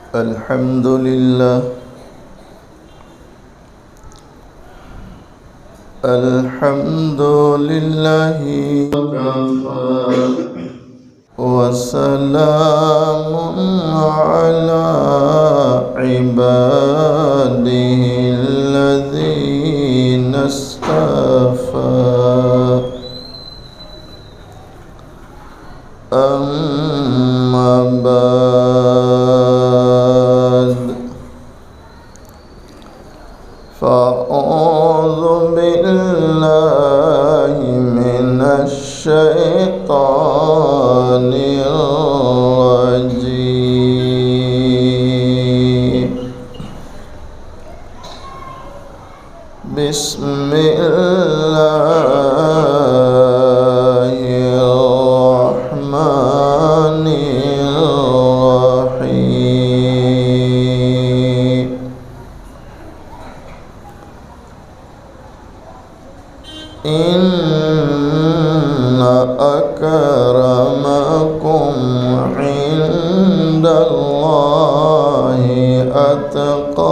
الحمد لله الحمد لله وكفى وسلام على عباده الذين اصطفى أما بعد فأعوذ بالله من الشيطان الرجيم بسم الله الرحمن الرحيم إن أكرمكم عند الله أتقاكم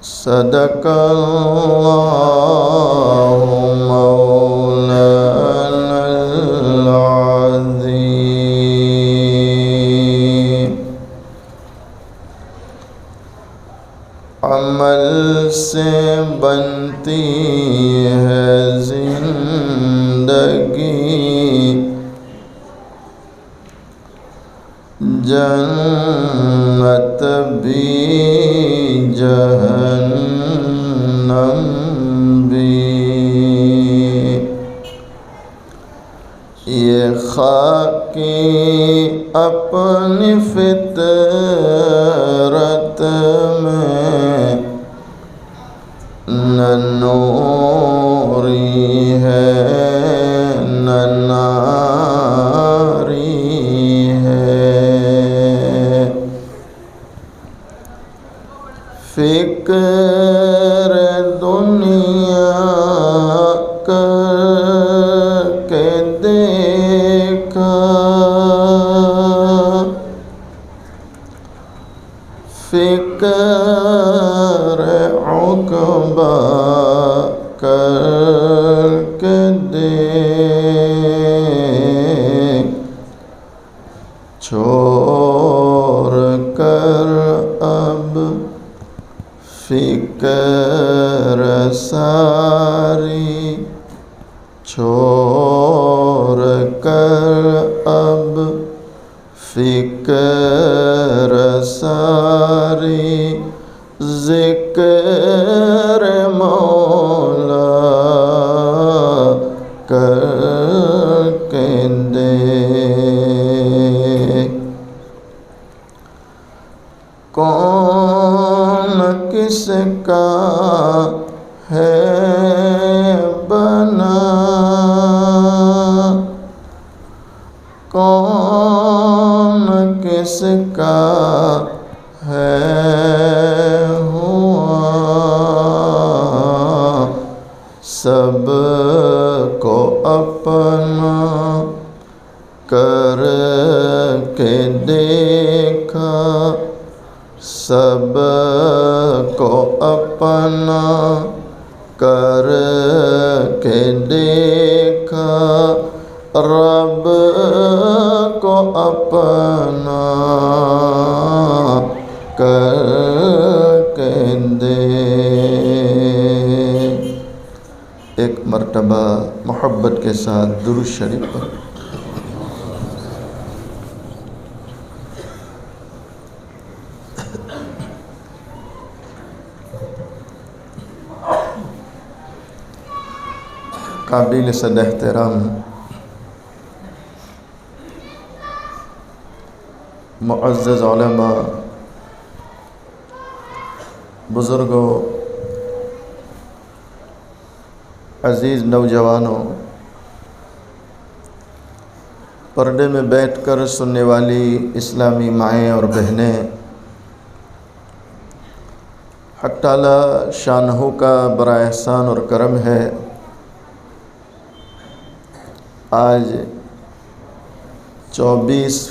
صدق الله مولانا العظيم عمل سے بنتی ہے زندگی جنت بھی جہنم بھی یہ خاکی اپنی فطرت میں نہ نوری ہے نہ ناری ہے فکر دنیا کر کے دیکھا فکر عقبہ کر کے دیکھ چھوڑ کر اب فکر ساری چھوڑ کر اب فکر ساری ذکر مولا کر کے دیکھ کون کس کا ہے بنا کون کس کا ہے ہوا سب کو اپنا کر کے دیکھا سب کو اپنا کر کے دیکھا رب کو اپنا کر کے دیکھ ایک مرتبہ محبت کے ساتھ درود شریف پر قابل صد احترام معزز علماء بزرگوں عزیز نوجوانوں پردے میں بیٹھ کر سننے والی اسلامی مائیں اور بہنیں حق تعالی شانہ کا بڑا احسان اور کرم ہے آج 24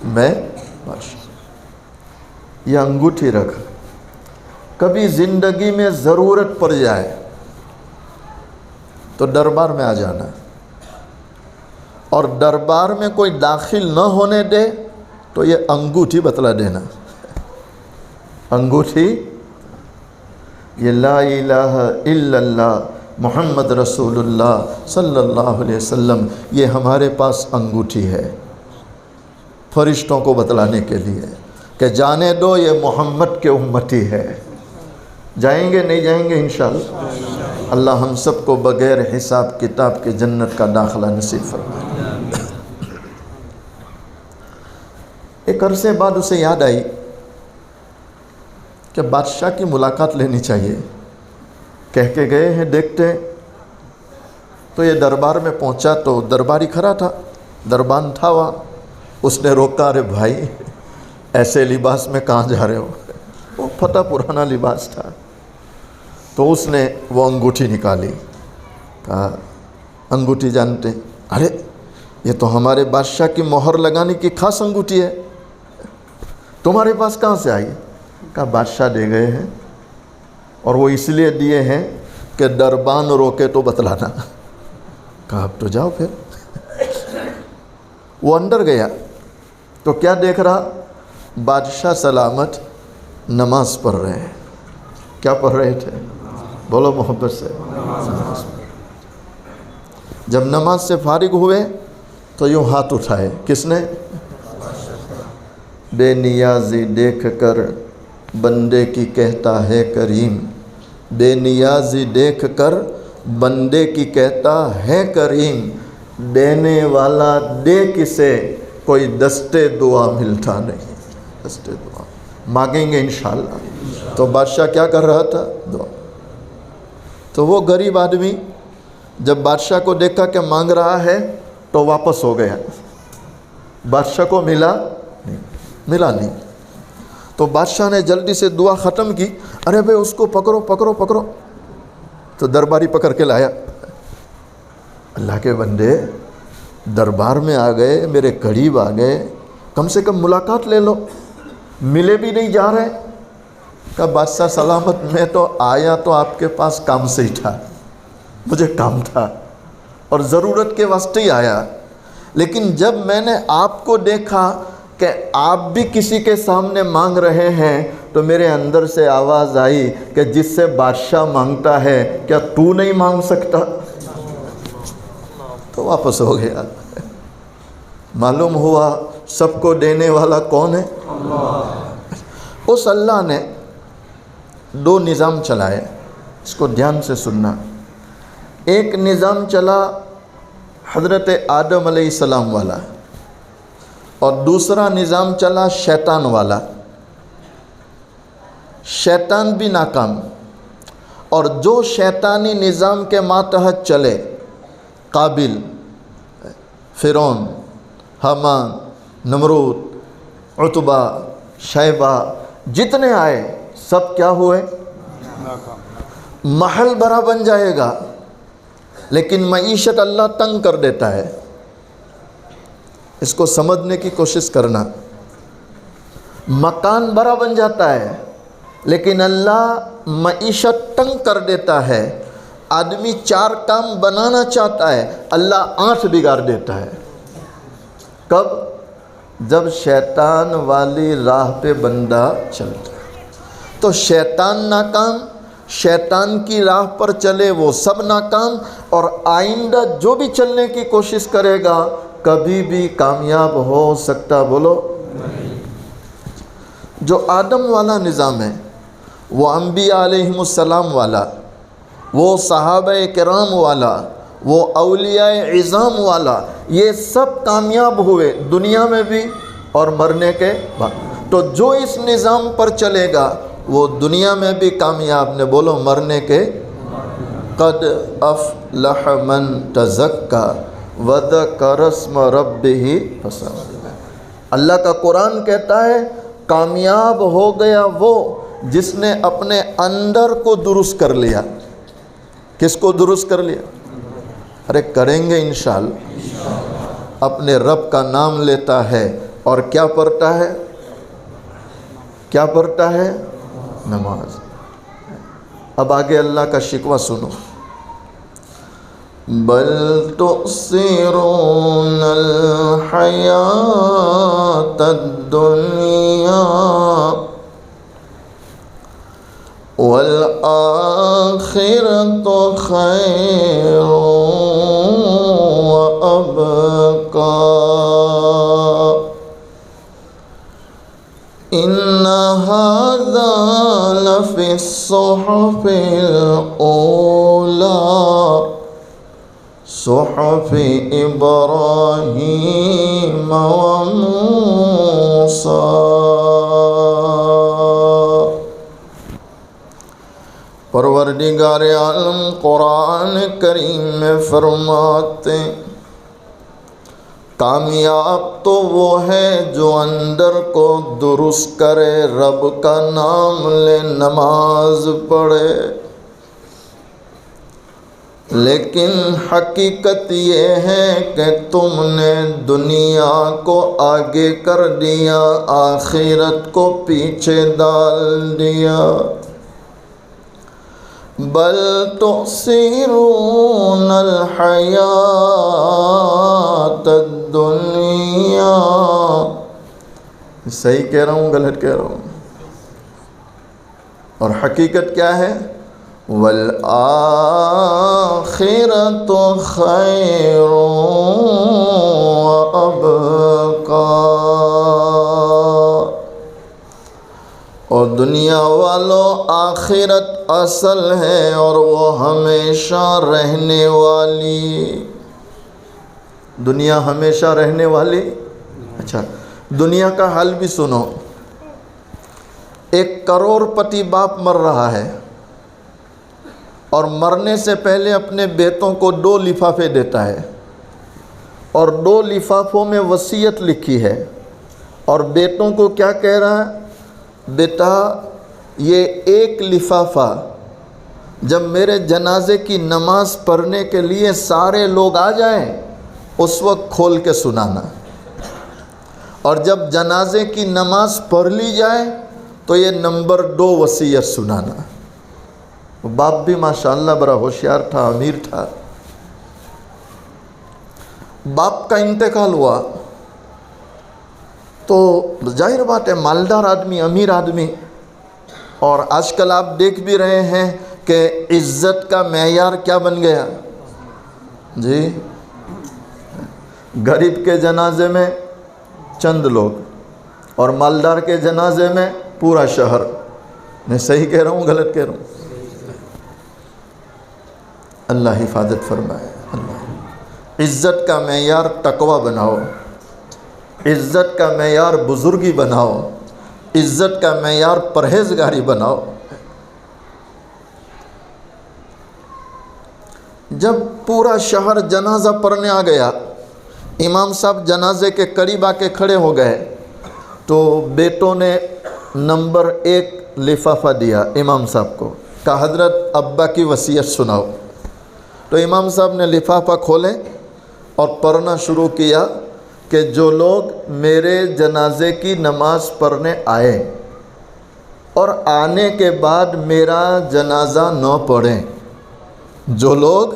میں بادشاہ. یہ انگوٹھی رکھ. کبھی زندگی میں ضرورت پڑ جائے تو دربار میں آ جانا، اور دربار میں کوئی داخل نہ ہونے دے تو یہ انگوٹھی بتلا دینا. انگوٹھی، یہ لا الہ الا اللہ محمد رسول اللہ صلی اللہ علیہ وسلم، یہ ہمارے پاس انگوٹھی ہے فرشتوں کو بتلانے کے لیے کہ جانے دو یہ محمد کے امتی ہے. جائیں گے نہیں جائیں گے انشاءاللہ؟ اللہ ہم سب کو بغیر حساب کتاب کے جنت کا داخلہ نصیب فرمائے. ایک عرصے بعد اسے یاد آئی کہ بادشاہ کی ملاقات لینی چاہیے. کہہ کے گئے ہیں دیکھتے. تو یہ دربار میں پہنچا تو درباری کھڑا تھا، دربان تھا وہاں. اس نے روکا، ارے بھائی ایسے لباس میں کہاں جا رہے ہو؟ وہ پتہ پرانا لباس تھا. تو اس نے وہ انگوٹھی نکالی. کہا انگوٹھی جانتے؟ ارے یہ تو ہمارے بادشاہ کی مہر لگانے کی خاص انگوٹھی ہے، تمہارے پاس کہاں سے آئی؟ کہا بادشاہ دے گئے ہیں، اور وہ اس لیے دیے ہیں کہ دربان روکے تو بتلانا. کہا اب تو جاؤ پھر. وہ اندر گیا تو کیا دیکھ رہا؟ بادشاہ سلامت نماز پڑھ رہے ہیں. کیا پڑھ رہے تھے؟ بولو محبت سے. جب نماز سے فارغ ہوئے تو یوں ہاتھ اٹھائے. کس نے؟ بے نیازی دیکھ کر بندے کی کہتا ہے کریم. بے نیازی دیکھ کر بندے کی کہتا ہے کریم. دینے والا دے کسے کوئی دستے دعا ملتا نہیں. دستے دعا مانگیں گے انشاءاللہ. تو بادشاہ کیا کر رہا تھا؟ دعا. تو وہ غریب آدمی جب بادشاہ کو دیکھا کہ مانگ رہا ہے تو واپس ہو گیا. بادشاہ کو ملا نہیں. تو بادشاہ نے جلدی سے دعا ختم کی. ارے بھائی اس کو پکڑو پکڑو پکڑو. تو درباری پکڑ کے لایا. اللہ کے بندے دربار میں آ گئے، میرے قریب آ گئے، کم سے کم ملاقات لے لو. ملے بھی نہیں جا رہے. کہا بادشاہ سلامت میں تو آیا تو آپ کے پاس کام سے ہی تھا، مجھے کام تھا اور ضرورت کے واسطے ہی آیا. لیکن جب میں نے آپ کو دیکھا کہ آپ بھی کسی کے سامنے مانگ رہے ہیں تو میرے اندر سے آواز آئی کہ جس سے بادشاہ مانگتا ہے کیا تو نہیں مانگ سکتا؟ تو واپس ہو گیا. معلوم ہوا سب کو دینے والا کون ہے؟ اس اللہ نے 2 نظام چلائے. اس کو دھیان سے سننا. ایک نظام چلا حضرت آدم علیہ السلام والا، اور دوسرا نظام چلا شیطان والا. شیطان بھی ناکام، اور جو شیطانی نظام کے ماتحت چلے، قابل، فرعون، حامان، نمرود، عتبہ، شیبہ، جتنے آئے سب کیا ہوئے؟ محل بڑا بن جائے گا، لیکن معیشت اللہ تنگ کر دیتا ہے. اس کو سمجھنے کی کوشش کرنا. مکان بڑا بن جاتا ہے لیکن اللہ معیشت تنگ کر دیتا ہے. آدمی 4 کام بنانا چاہتا ہے، اللہ 8 بگاڑ دیتا ہے. کب؟ جب شیطان والی راہ پہ بندہ چلتا ہے. تو شیطان ناکام، شیطان کی راہ پر چلے وہ سب ناکام، اور آئندہ جو بھی چلنے کی کوشش کرے گا کبھی بھی کامیاب ہو سکتا؟ بولو. جو آدم والا نظام ہے، وہ انبیاء علیہم السلام والا، وہ صحابہ کرام والا، وہ اولیاء عظام والا، یہ سب کامیاب ہوئے دنیا میں بھی اور مرنے کے بعد. تو جو اس نظام پر چلے گا وہ دنیا میں بھی کامیاب نے. بولو مرنے کے. قد افلح من تزکا وذکر اسم ربہ فصلی. اللہ کا قرآن کہتا ہے کامیاب ہو گیا وہ جس نے اپنے اندر کو درست کر لیا. کس کو درست کر لیا؟ ارے کریں گے انشاءاللہ. اپنے رب کا نام لیتا ہے اور کیا پڑھتا ہے؟ کیا پڑھتا ہے؟ نماز۔ اب آگے اللہ کا شکوہ سنو، بل تؤثرون الحیاة الدنیا والآخرة خیر وأبقى ان هذا لفی الصحف الأولى صحف ابراہیم وموسیٰ۔ پروردگار عالم قرآن کریم میں فرماتے ہیں کامیاب تو وہ ہے جو اندر کو درست کرے، رب کا نام لے، نماز پڑھے۔ لیکن حقیقت یہ ہے کہ تم نے دنیا کو آگے کر دیا، آخرت کو پیچھے ڈال دیا۔ بل تؤثرون الحیاة الدنیا، صحیح کہہ رہا ہوں غلط کہہ رہا ہوں؟ اور حقیقت کیا ہے؟ والآخرۃ خیر وابقیٰ، اور دنیا والوں آخرت اصل ہے اور وہ ہمیشہ رہنے والی۔ دنیا ہمیشہ رہنے والی۔ اچھا، دنیا کا حل بھی سنو۔ 1 کروڑ پتی باپ مر رہا ہے اور مرنے سے پہلے اپنے بیٹوں کو 2 لفافے دیتا ہے، اور 2 لفافوں میں وصیت لکھی ہے، اور بیٹوں کو کیا کہہ رہا ہے؟ بیٹا یہ 1 لفافہ جب میرے جنازے کی نماز پڑھنے کے لیے سارے لوگ آ جائیں اس وقت کھول کے سنانا، اور جب جنازے کی نماز پڑھ لی جائے تو یہ نمبر 2 وصیت سنانا۔ باپ بھی ماشاءاللہ بڑا ہوشیار تھا، امیر تھا۔ باپ کا انتقال ہوا تو ظاہر بات ہے مالدار آدمی، امیر آدمی، اور آج کل آپ دیکھ بھی رہے ہیں کہ عزت کا معیار کیا بن گیا جی؟ غریب کے جنازے میں چند لوگ اور مالدار کے جنازے میں پورا شہر۔ میں صحیح کہہ رہا ہوں غلط کہہ رہا ہوں؟ اللہ حفاظت فرمائے۔ اللہ عزت کا معیار تقوی بناؤ، عزت کا معیار بزرگی بناؤ، عزت کا معیار پرہیزگاری بناؤ۔ جب پورا شہر جنازہ پڑھنے آ گیا، امام صاحب جنازے کے قریب آ کے کھڑے ہو گئے، تو بیٹوں نے نمبر 1 لفافہ دیا امام صاحب کو، کہا حضرت ابا کی وصیت سناؤ۔ تو امام صاحب نے لفافہ کھولے اور پڑھنا شروع کیا کہ جو لوگ میرے جنازے کی نماز پڑھنے آئے اور آنے کے بعد میرا جنازہ نہ پڑھیں، جو لوگ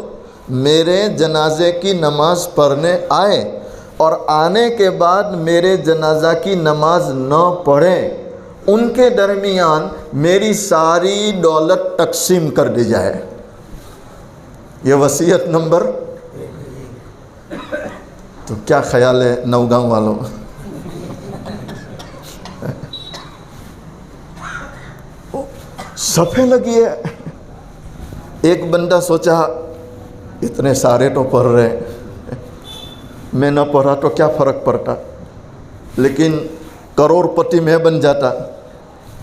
میرے جنازے کی نماز پڑھنے آئے اور آنے کے بعد میرے جنازہ کی نماز نہ پڑھیں، ان کے درمیان میری ساری دولت تقسیم کر دی جائے۔ یہ وصیت نمبر۔ تو کیا خیال ہے نوگاؤں والوں؟ صفحے لگی ہے۔ ایک بندہ سوچا اتنے سارے تو پڑھ رہے ہیں، میں نہ پڑھا تو کیا فرق پڑتا، لیکن کروڑ پتی میں بن جاتا۔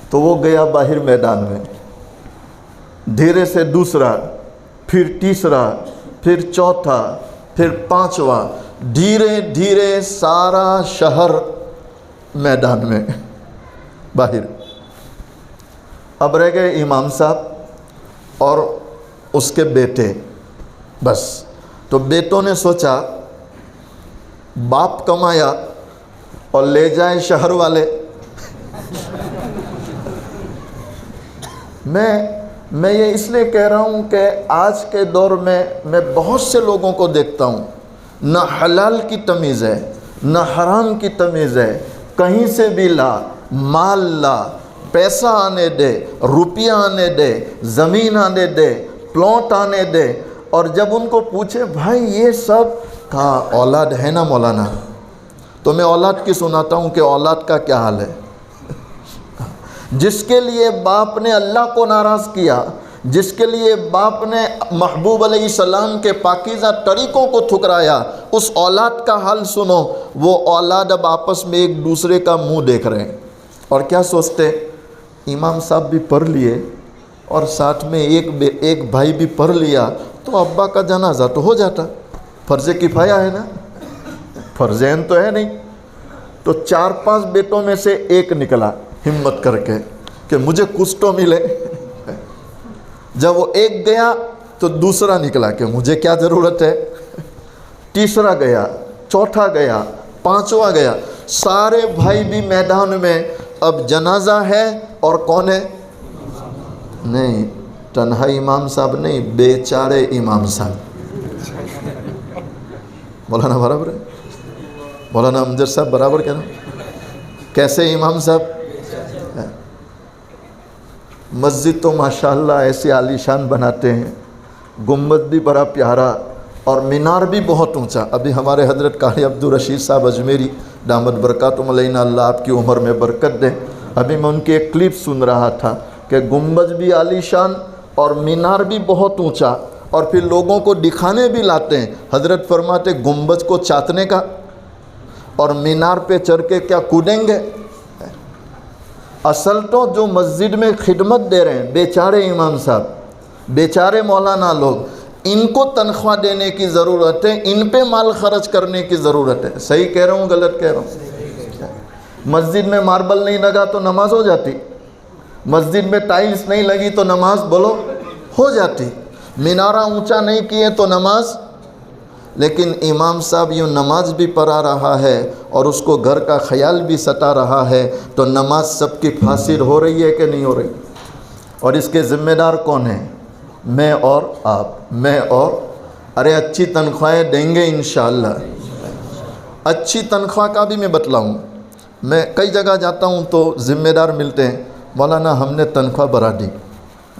تو وہ گیا باہر میدان میں، دھیرے سے دوسرا، پھر تیسرا، پھر چوتھا، پھر 5واں، دھیرے دھیرے سارا شہر میدان میں باہر۔ اب رہ گئے امام صاحب اور اس کے بیٹے، بس۔ تو بیٹوں نے سوچا باپ کمایا اور لے جائیں شہر والے. میں یہ اس لیے کہہ رہا ہوں کہ آج کے دور میں بہت سے لوگوں کو دیکھتا ہوں، نہ حلال کی تمیز ہے نہ حرام کی تمیز ہے. کہیں سے بھی لا، مال لا، پیسہ آنے دے، روپیہ آنے دے، زمین آنے دے، پلاٹ آنے دے. اور جب ان کو پوچھے بھائی یہ سب کہاں اولاد ہے نا مولانا، تو میں اولاد کی سناتا ہوں کہ اولاد کا کیا حال ہے. جس کے لیے باپ نے اللہ کو ناراض کیا، جس کے لیے باپ نے محبوب علیہ السلام کے پاکیزہ طریقوں کو ٹھکرایا، اس اولاد کا حال سنو. وہ اولاد اب آپس میں ایک دوسرے کا منہ دیکھ رہے ہیں اور کیا سوچتے، امام صاحب بھی پڑھ لیے اور ساتھ میں ایک بھائی بھی پڑھ لیا تو ابا کا جنازہ تو ہو جاتا. فرض کفایہ ہے نا، فرض عین تو ہے نہیں. تو 4-5 بیٹوں میں سے ایک نکلا ہمت کر کے کہ مجھے کچھ تو ملے. جب وہ ایک گیا تو دوسرا نکلا کہ مجھے کیا ضرورت ہے. تیسرا گیا، چوتھا گیا، پانچواں گیا. سارے بھائی بھی میدان میں. اب جنازہ ہے اور کون ہے؟ نہیں تنہا امام صاحب نہیں، بیچارے امام صاحب. مولانا برابر ہے، مولانا امجد صاحب برابر کہنا. کیسے امام صاحب؟ مسجد تو ماشاءاللہ ایسے عالی شان بناتے ہیں، گنبد بھی بڑا پیارا اور مینار بھی بہت اونچا. ابھی ہمارے حضرت قاری عبدالرشید صاحب اجمیری دامت برکاتہم علینا، اللہ آپ کی عمر میں برکت دے. ابھی میں ان کی ایک کلپ سن رہا تھا کہ گنبد بھی عالی شان اور مینار بھی بہت اونچا، اور پھر لوگوں کو دکھانے بھی لاتے ہیں. حضرت فرماتے گنبد کو چاٹنے کا اور مینار پہ چڑھ کے کیا کودیں گے. اصل تو جو مسجد میں خدمت دے رہے ہیں بیچارے امام صاحب، بیچارے مولانا لوگ، ان کو تنخواہ دینے کی ضرورت ہے، ان پہ مال خرچ کرنے کی ضرورت ہے. صحیح کہہ رہا ہوں غلط کہہ رہا ہوں؟ مسجد میں ماربل نہیں لگا تو نماز ہو جاتی، مسجد میں ٹائلز نہیں لگی تو نماز بولو ہو جاتی، مینارہ اونچا نہیں کیے تو نماز. لیکن امام صاحب یوں نماز بھی پڑھا رہا ہے اور اس کو گھر کا خیال بھی ستا رہا ہے، تو نماز سب کی فاسد ہو رہی ہے کہ نہیں ہو رہی؟ اور اس کے ذمہ دار کون ہیں؟ میں اور آپ، میں اور. ارے اچھی تنخواہیں دیں گے انشاءاللہ. اچھی تنخواہ کا بھی میں بتلاؤں. میں کئی جگہ جاتا ہوں تو ذمہ دار ملتے ہیں، مولانا ہم نے تنخواہ بڑھا دی.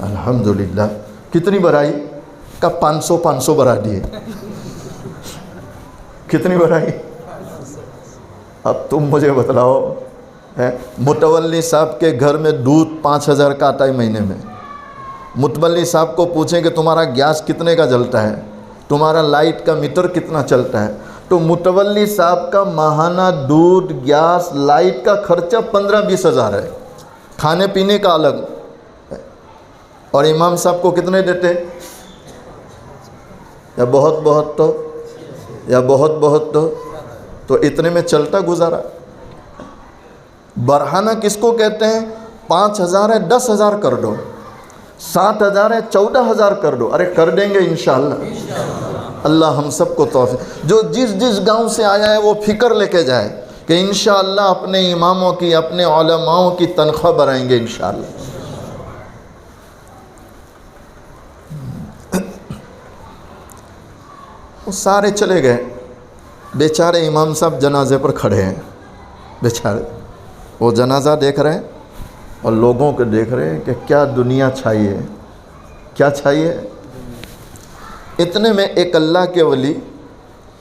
الحمدللہ. کتنی بڑھائی؟ کا 500 بڑھا دیے. کتنی بڑھائی؟ اب تم مجھے بتلاؤ. متولی صاحب کے گھر میں دودھ 5000 کا آتا ہے مہینے میں. متولی صاحب کو پوچھیں کہ تمہارا گیس کتنے کا جلتا ہے، تمہارا لائٹ کا میٹر کتنا چلتا ہے، تو متولی صاحب کا ماہانہ دودھ، گیس، لائٹ کا خرچہ 15-20 ہزار ہے، کھانے پینے کا الگ. اور امام صاحب کو کتنے دیتے؟ یا بہت بہت تو اتنے میں چلتا گزارا. برہانہ کس کو کہتے ہیں؟ 5000 ہے 10,000 کر دو، 7,000 ہے 14,000 کر دو. ارے کر دیں گے انشاءاللہ. اللہ ہم سب کو توفیق. جو جس گاؤں سے آیا ہے وہ فکر لے کے جائے کہ انشاءاللہ اپنے اماموں کی، اپنے علماؤں کی تنخواہ بڑھائیں گے انشاءاللہ. وہ سارے چلے گئے، بیچارے امام صاحب جنازے پر کھڑے ہیں. بیچارے وہ جنازہ دیکھ رہے ہیں اور لوگوں کو دیکھ رہے ہیں کہ کیا دنیا چھائی ہے، کیا چھائی ہے. اتنے میں ایک اللہ کے ولی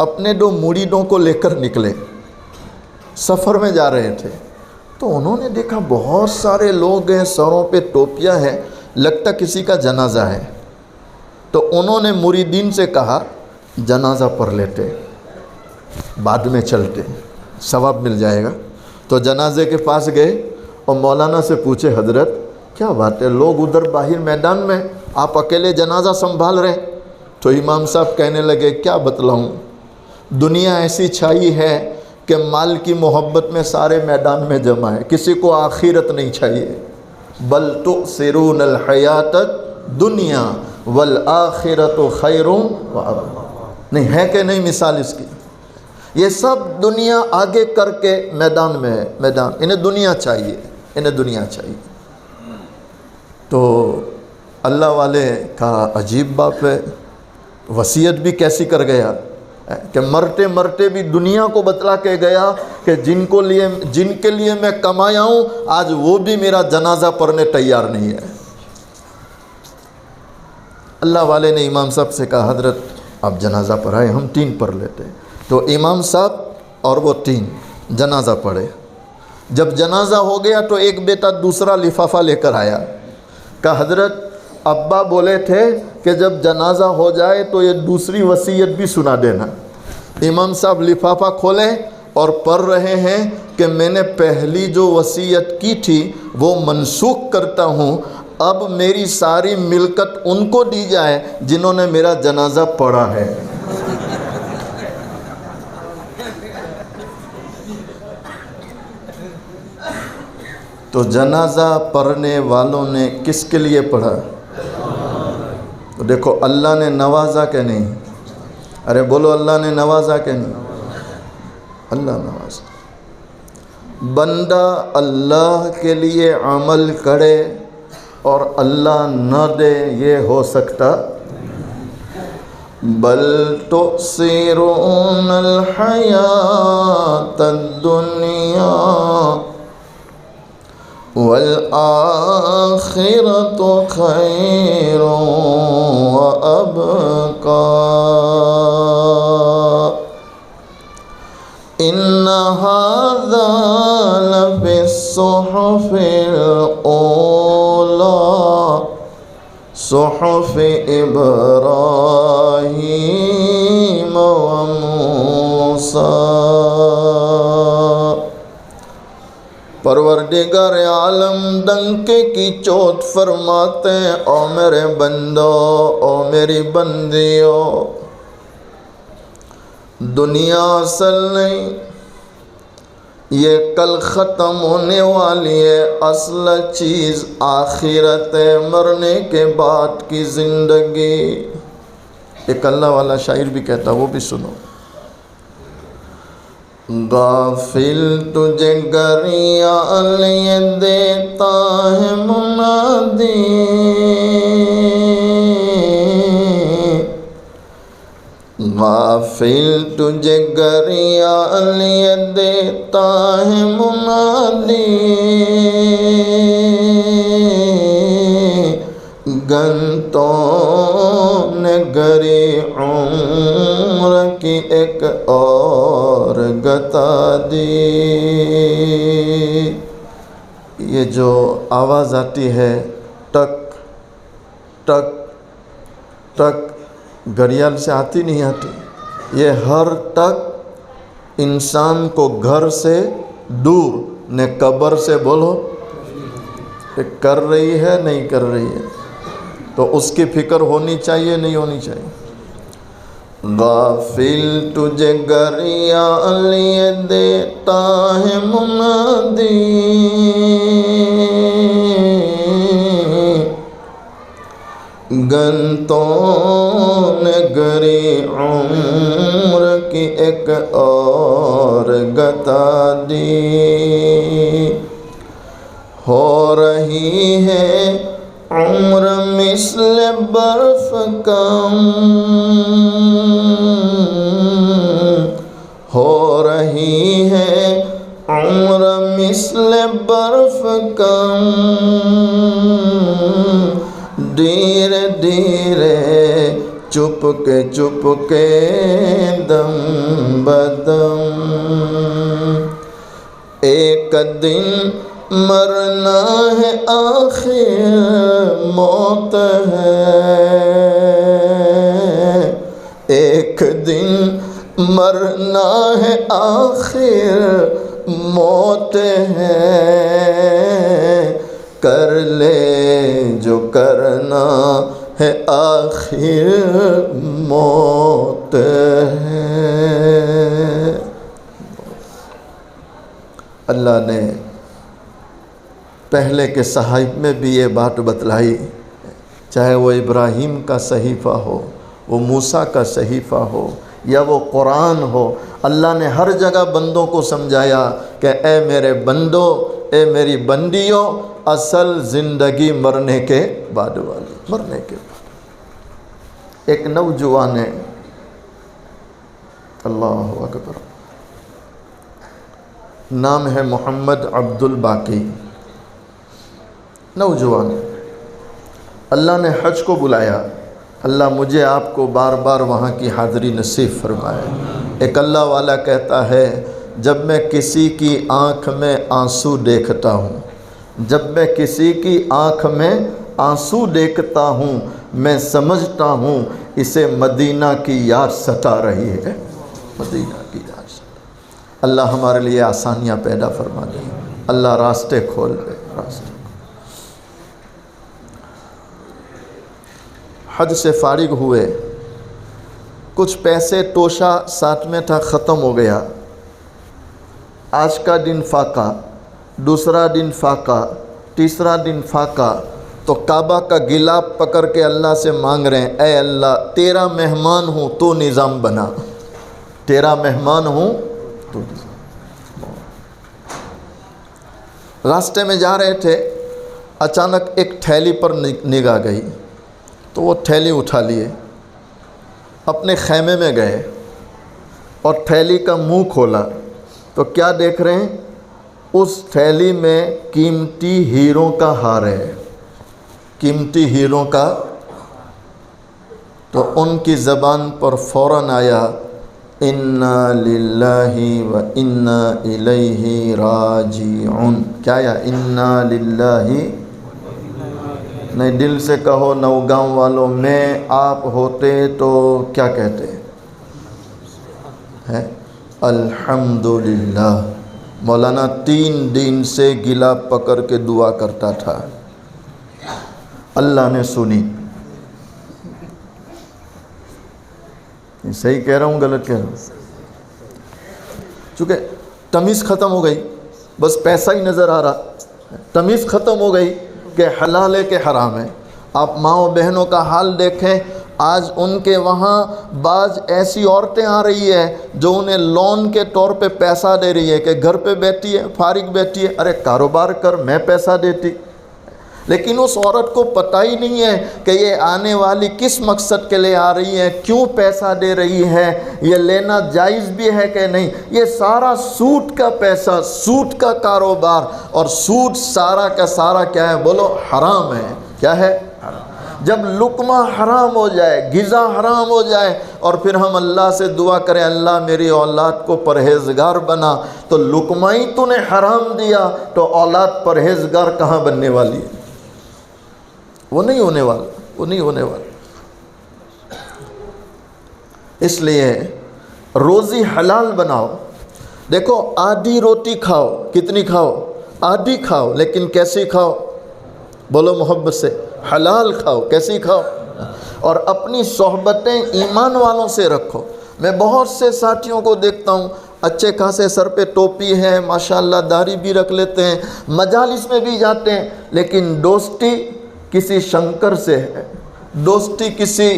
اپنے 2 مریدوں کو لے کر نکلے، سفر میں جا رہے تھے. تو انہوں نے دیکھا بہت سارے لوگ ہیں، سروں پہ ٹوپیاں ہیں، لگتا کسی کا جنازہ ہے. تو انہوں نے مریدین سے کہا جنازہ پڑھ لیتے، بعد میں چلتے، ثواب مل جائے گا. تو جنازے کے پاس گئے اور مولانا سے پوچھے حضرت کیا بات ہے، لوگ ادھر باہر میدان میں، آپ اکیلے جنازہ سنبھال رہے. تو امام صاحب کہنے لگے کیا بتلاؤں، دنیا ایسی چھائی ہے کہ مال کی محبت میں سارے میدان میں جمع ہے، کسی کو آخرت نہیں چاہیے. بل تؤثرون الحیات الدنیا والآخرت خیر وابقیٰ. نہیں ہے کہ نہیں مثال اس کی؟ یہ سب دنیا آگے کر کے میدان میں ہے، میدان، انہیں دنیا چاہیے، انہیں دنیا چاہیے۔ تو اللہ والے کا عجیب باپ ہے، وصیت بھی کیسی کر گیا کہ مرتے مرتے بھی دنیا کو بتلا کے گیا کہ جن کے لیے میں کمایا ہوں آج وہ بھی میرا جنازہ پڑھنے تیار نہیں ہے۔ اللہ والے نے امام صاحب سے کہا حضرت آپ جنازہ پڑھائیں، ہم 3 پڑھ لیتے۔ تو امام صاحب اور وہ 3 جنازہ پڑھے۔ جب جنازہ ہو گیا تو ایک بیٹا دوسرا لفافہ لے کر آیا، کہا حضرت ابا بولے تھے کہ جب جنازہ ہو جائے تو یہ دوسری وصیت بھی سنا دینا۔ امام صاحب لفافہ کھولیں اور پڑھ رہے ہیں کہ میں نے پہلی جو وصیت کی تھی وہ منسوخ کرتا ہوں، اب میری ساری ملکت ان کو دی جائے جنہوں نے میرا جنازہ پڑھا ہے۔ تو جنازہ پڑھنے والوں نے کس کے لیے پڑھا؟ تو دیکھو اللہ نے نوازا کہ نہیں؟ ارے بولو اللہ نے نوازا کہ نہیں؟ اللہ نوازا۔ بندہ اللہ کے لیے عمل کرے اور اللہ نہ دے، یہ ہو سکتا؟ بل تؤثرون الحیات الدنیا والآخرۃ خیر وابقیٰ ان ھذا لفی الصحف الاولیٰ صحف ابراہیم وموسیٰ۔ پروردگار عالم ڈنکے کی چوٹ فرماتے ہیں، او میرے بندو، او میری بندیوں، دنیا اصل نہیں، یہ کل ختم ہونے والی ہے، اصل چیز آخرت ہے، مرنے کے بعد کی زندگی۔ ایک اللہ والا شاعر بھی کہتا، وہ بھی سنو۔ غافل تجھے گریہ لیے دیتا ہے منادی، غافل تجھے گریہ لیے دیتا ہے منادی، گنتوں نے گری عمر کی ایک اور گتا دی۔ یہ جو آواز آتی ہے ٹک ٹک ٹک، گھڑیال سے آتی نہیں آتی، یہ ہر ٹک انسان کو گھر سے دور نے قبر سے بولو کر رہی ہے نہیں کر رہی ہے، تو اس کی فکر ہونی چاہیے نہیں ہونی چاہیے؟ غافل تجھے گریہ لیے دیتا ہے منادی، گنتوں نے گری عمر کی ایک اور گتا دی، ہو رہی ہے عمر مثل برف کم، ہو رہی ہے عمر مثل برف کم، دھیرے دھیرے چپ کے دم بدم، ایک دن مرنا ہے آخر موت ہے، ایک دن مرنا ہے آخر موت ہے، کر لے جو کرنا ہے آخر موت ہے۔ اللہ نے پہلے کے صحائف میں بھی یہ بات بتلائی، چاہے وہ ابراہیم کا صحیفہ ہو، وہ موسیٰ کا صحیفہ ہو، یا وہ قرآن ہو، اللہ نے ہر جگہ بندوں کو سمجھایا کہ اے میرے بندو، اے میری بندیوں، اصل زندگی مرنے کے بعد والی، مرنے کے بعد۔ ایک نوجوان ہے، اللہ اکبر، نام ہے محمد عبد الباقی، نوجوان، اللہ نے حج کو بلایا، اللہ مجھے آپ کو بار بار وہاں کی حاضری نصیب فرمائے۔ ایک اللہ والا کہتا ہے، جب میں کسی کی آنکھ میں آنسو دیکھتا ہوں، جب میں کسی کی آنکھ میں آنسو دیکھتا ہوں، میں سمجھتا ہوں اسے مدینہ کی یاد ستا رہی ہے، مدینہ کی یاد ستا۔ اللہ ہمارے لیے آسانیاں پیدا فرما دے، اللہ راستے کھول دے، راستے۔ حج سے فارغ ہوئے، کچھ پیسے توشہ ساتھ میں تھا، ختم ہو گیا۔ آج کا دن فاقہ، دوسرا دن فاقہ، تیسرا دن فاقہ، تو کعبہ کا گلاب پکڑ کے اللہ سے مانگ رہے ہیں، اے اللہ تیرا مہمان ہوں تو نظام بنا، تیرا مہمان ہوں تو نظام۔ راستے میں جا رہے تھے، اچانک ایک تھیلی پر نگاہ گئی، تو وہ تھیلی اٹھا لیے، اپنے خیمے میں گئے اور تھیلی کا منہ کھولا تو کیا دیکھ رہے ہیں؟ اس تھیلی میں قیمتی ہیروں کا ہار ہے، قیمتی ہیروں کا۔ تو ان کی زبان پر فوراً آیا، انا للہ و انا الیہ راجعون۔ کیا آیا؟ انا للہ، نہیں دل سے کہو نوگاؤں والوں، میں آپ ہوتے تو کیا کہتے ہیں؟ الحمدللہ۔ مولانا 3 دن سے گلا پکڑ کے دعا کرتا تھا، اللہ نے سنی۔ صحیح کہہ رہا ہوں غلط کہہ رہا ہوں؟ چونکہ تمیز ختم ہو گئی، بس پیسہ ہی نظر آ رہا، تمیز ختم ہو گئی کہ حلال ہے کہ حرام ہے۔ آپ ماؤں بہنوں کا حال دیکھیں، آج ان کے وہاں بعض ایسی عورتیں آ رہی ہے جو انہیں لون کے طور پہ پیسہ دے رہی ہے کہ گھر پہ بیٹھی ہے، فارغ بیٹھی ہے، ارے کاروبار کر، میں پیسہ دیتی۔ لیکن اس عورت کو پتہ ہی نہیں ہے کہ یہ آنے والی کس مقصد کے لیے آ رہی ہے، کیوں پیسہ دے رہی ہے، یہ لینا جائز بھی ہے کہ نہیں۔ یہ سارا سود کا پیسہ، سود کا کاروبار، اور سود سارا کا سارا کیا ہے؟ بولو حرام ہے۔ کیا ہے؟ جب لقمہ حرام ہو جائے، غذا حرام ہو جائے، اور پھر ہم اللہ سے دعا کریں اللہ میری اولاد کو پرہیزگار بنا، تو لقمہ ہی تو نے حرام دیا تو اولاد پرہیزگار کہاں بننے والی ہے؟ وہ نہیں ہونے والا، وہ نہیں ہونے والا۔ اس لیے روزی حلال بناؤ۔ دیکھو آدھی روٹی کھاؤ، کتنی کھاؤ؟ آدھی کھاؤ، لیکن کیسی کھاؤ؟ بولو محبت سے، حلال کھاؤ۔ کیسی کھاؤ؟ اور اپنی صحبتیں ایمان والوں سے رکھو۔ میں بہت سے ساتھیوں کو دیکھتا ہوں، اچھے خاصے سر پہ ٹوپی ہے، ماشاءاللہ داڑھی بھی رکھ لیتے ہیں، مجالس میں بھی جاتے ہیں، لیکن دوستی کسی شنکر سے ہے، دوستی کسی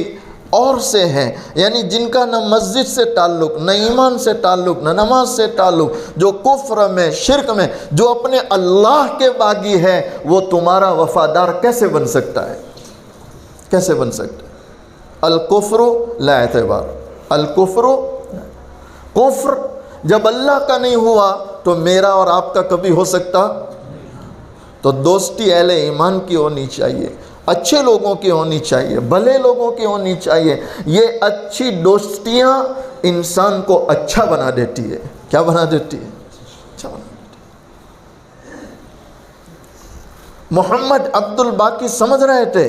اور سے ہے، یعنی جن کا نہ مسجد سے تعلق، نہ ایمان سے تعلق، نہ نماز سے تعلق، جو کفر میں، شرک میں، جو اپنے اللہ کے باغی ہے، وہ تمہارا وفادار کیسے بن سکتا ہے؟ کیسے بن سکتا ہے؟ الکفر لا اعتبار، الکفر، کفر جب اللہ کا نہیں ہوا تو میرا اور آپ کا کبھی ہو سکتا؟ تو دوستی اہل ایمان کی ہونی چاہیے، اچھے لوگوں کی ہونی چاہیے، بھلے لوگوں کی ہونی چاہیے۔ یہ اچھی دوستیاں انسان کو اچھا بنا دیتی ہے۔ کیا بنا دیتی ہے؟ اچھا بنا دیتی ہے۔ محمد عبد الباقی سمجھ رہے تھے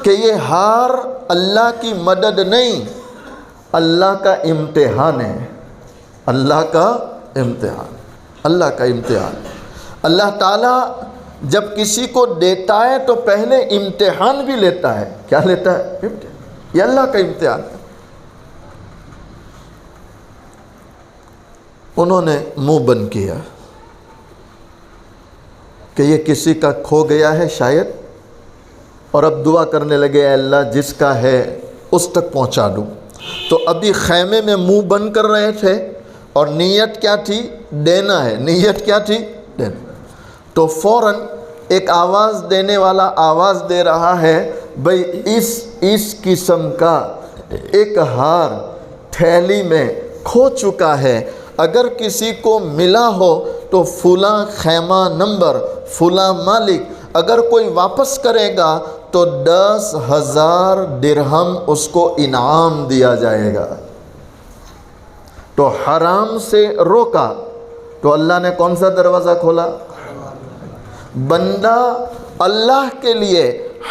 کہ یہ ہار اللہ کی مدد نہیں، اللہ کا امتحان ہے، اللہ کا امتحان، اللہ کا امتحان۔ اللہ تعالیٰ جب کسی کو دیتا ہے تو پہلے امتحان بھی لیتا ہے۔ کیا لیتا ہے؟ امتحان۔ یہ اللہ کا امتحان ہے۔ انہوں نے منہ بند کیا کہ یہ کسی کا کھو گیا ہے شاید، اور اب دعا کرنے لگے، اے اللہ جس کا ہے اس تک پہنچا دوں۔ تو ابھی خیمے میں منہ بند کر رہے تھے اور نیت کیا تھی؟ دینا ہے. نیت کیا تھی؟ دینا. تو فوراً ایک آواز دینے والا آواز دے رہا ہے، بھئی اس قسم کا ایک ہار تھیلی میں کھو چکا ہے، اگر کسی کو ملا ہو تو فلاں خیمہ نمبر، فلاں مالک، اگر کوئی واپس کرے گا تو 10,000 درہم اس کو انعام دیا جائے گا. تو حرام سے روکا تو اللہ نے کون سا دروازہ کھولا؟ بندہ اللہ کے لیے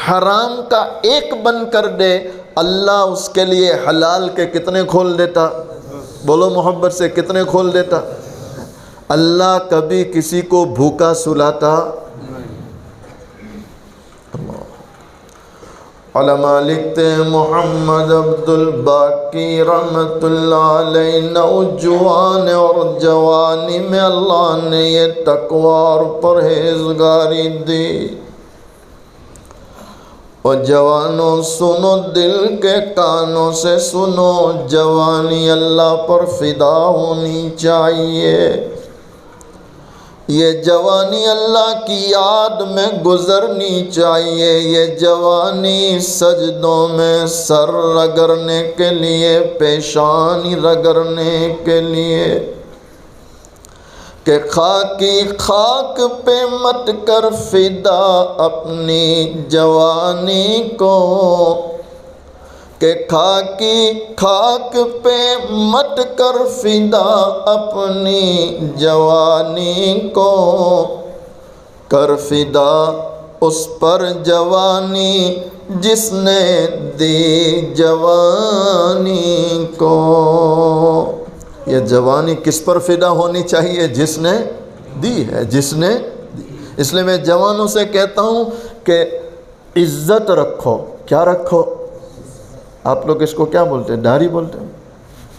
حرام کا ایک بند کر دے، اللہ اس کے لیے حلال کے کتنے کھول دیتا؟ بولو محبت سے، کتنے کھول دیتا؟ اللہ کبھی کسی کو بھوکا سلاتا. علماء لکھتے ہیں محمد عبد الباقی رحمت اللہ علیہ، نوجوان اور جوانی میں اللہ نے یہ تقوی اور پرہیزگاری دی. اور جوانوں سنو، دل کے کانوں سے سنو، جوانی اللہ پر فدا ہونی چاہیے. یہ جوانی اللہ کی یاد میں گزرنی چاہیے. یہ جوانی سجدوں میں سر رگڑنے کے لیے، پیشانی رگڑنے کے لیے، کہ خاکی خاک پہ مت کر فدا اپنی جوانی کو، کہ خاکی خاک پہ مت کر فدا اپنی جوانی کو، کر فدا اس پر جوانی جس نے دی جوانی کو. یہ جوانی کس پر فدا ہونی چاہیے؟ جس نے دی ہے، جس نے دی. اس لیے میں جوانوں سے کہتا ہوں کہ عزت رکھو. کیا رکھو؟ آپ لوگ اس کو کیا بولتے ہیں؟ داڑھی بولتے ہیں.